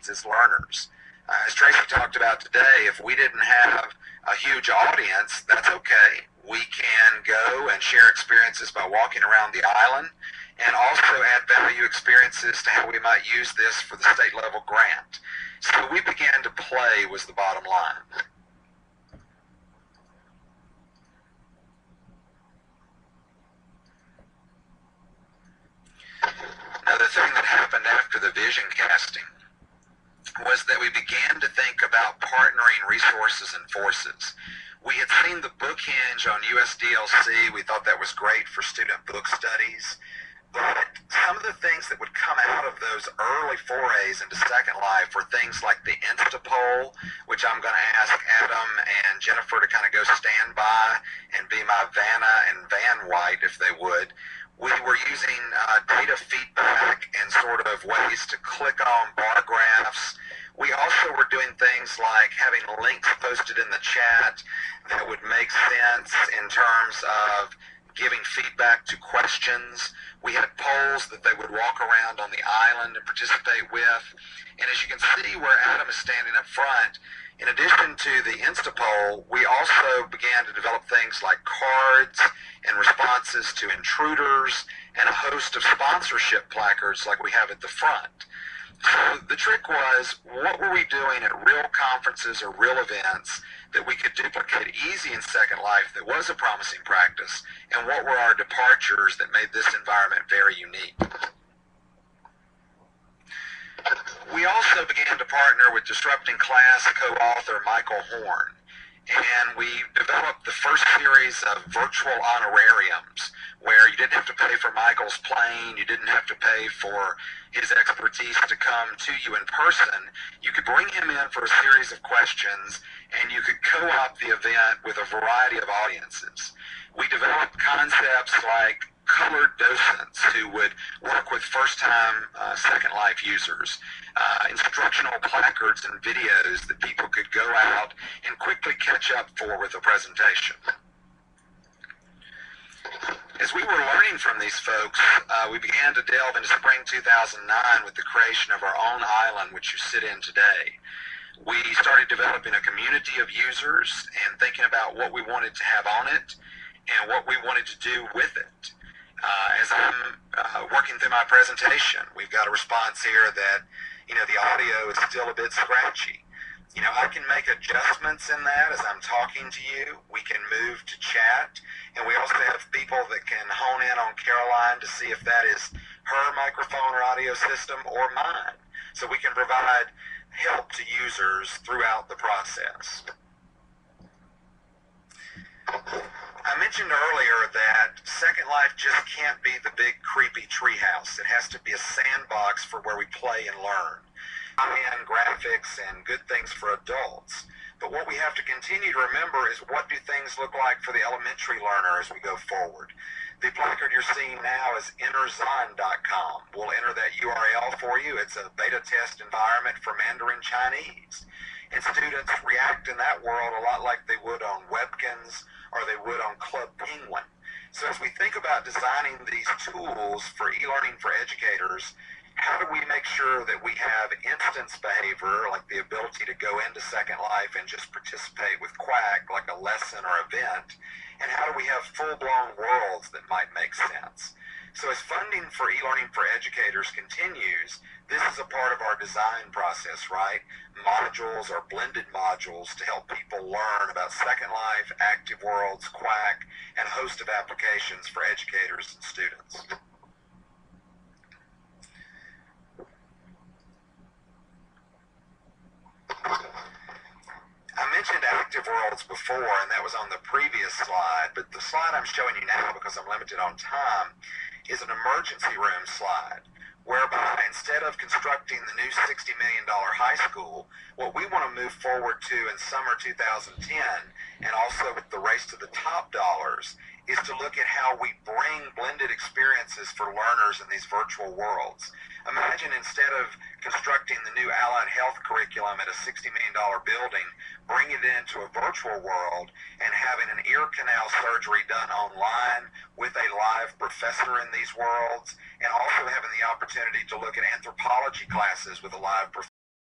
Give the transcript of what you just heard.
needs as learners. As Tracy talked about today, if we didn't have a huge audience, that's okay. We can go and share experiences by walking around the island and also add value experiences to how we might use this for the state level grant. So we began to play was the bottom line. Another thing that happened after the vision casting was that we began to think about partnering resources and forces. We had seen the book hinge on USDLC. We thought that was great for student book studies. But some of the things that would come out of those early forays into Second Life were things like the Instapoll, which I'm going to ask Adam and Jennifer to kind of go stand by and be my Vanna and Van White if they would. We were using data feedback and sort of ways to click on bar graphs. We also were doing things like having links posted in the chat that would make sense in terms of giving feedback to questions. We had polls that they would walk around on the island and participate with. And as you can see where Adam is standing up front, in addition to the Instapoll, we also began to develop things like cards and responses to intruders and a host of sponsorship placards like we have at the front. So the trick was, what were we doing at real conferences or real events that we could duplicate easy in Second Life that was a promising practice, and what were our departures that made this environment very unique? We also began to partner with Disrupting Class co-author Michael Horn, and we developed the first series of virtual honorariums where you didn't have to pay for Michael's plane, you didn't have to pay for his expertise to come to you in person. You could bring him in for a series of questions and you could co-opt the event with a variety of audiences. We developed concepts like colored docents who would work with first-time Second Life users, instructional placards and videos that people could go out and quickly catch up for with a presentation. As we were learning from these folks, we began to delve into spring 2009 with the creation of our own island, which you sit in today. We started developing a community of users and thinking about what we wanted to have on it and what we wanted to do with it. As I'm working through my presentation, we've got a response here that, the audio is still a bit scratchy. I can make adjustments in that as I'm talking to you. We can move to chat, and we also have people that can hone in on Caroline to see if that is her microphone or audio system or mine. So we can provide help to users throughout the process. I mentioned earlier that Second Life just can't be the big creepy treehouse. It has to be a sandbox for where we play and learn. High-end graphics and good things for adults. But what we have to continue to remember is, what do things look like for the elementary learner as we go forward? The placard you're seeing now is enterzon.com. We'll enter that URL for you. It's a beta test environment for Mandarin Chinese. And students react in that world a lot like they would on Webkins or they would on Club Penguin. So as we think about designing these tools for e-learning for educators, how do we make sure that we have instance behavior, like the ability to go into Second Life and just participate with Quack like a lesson or event? And how do we have full-blown worlds that might make sense? So as funding for e-learning for educators continues, this is a part of our design process, right? Modules or blended modules to help people learn about Second Life, Active Worlds, Quack, and a host of applications for educators and students. I mentioned Active Worlds before, and that was on the previous slide, but the slide I'm showing you now, because I'm limited on time, is an emergency room slide, whereby instead of constructing the new $60 million high school, what we want to move forward to in summer 2010, and also with the race to the top dollars, is to look at how we bring blended experiences for learners in these virtual worlds. Imagine instead of constructing the new allied health curriculum at a $60 million building, bring it into a virtual world and having an ear canal surgery done online with a live professor in these worlds, and also having the opportunity to look at anthropology classes with a live professor.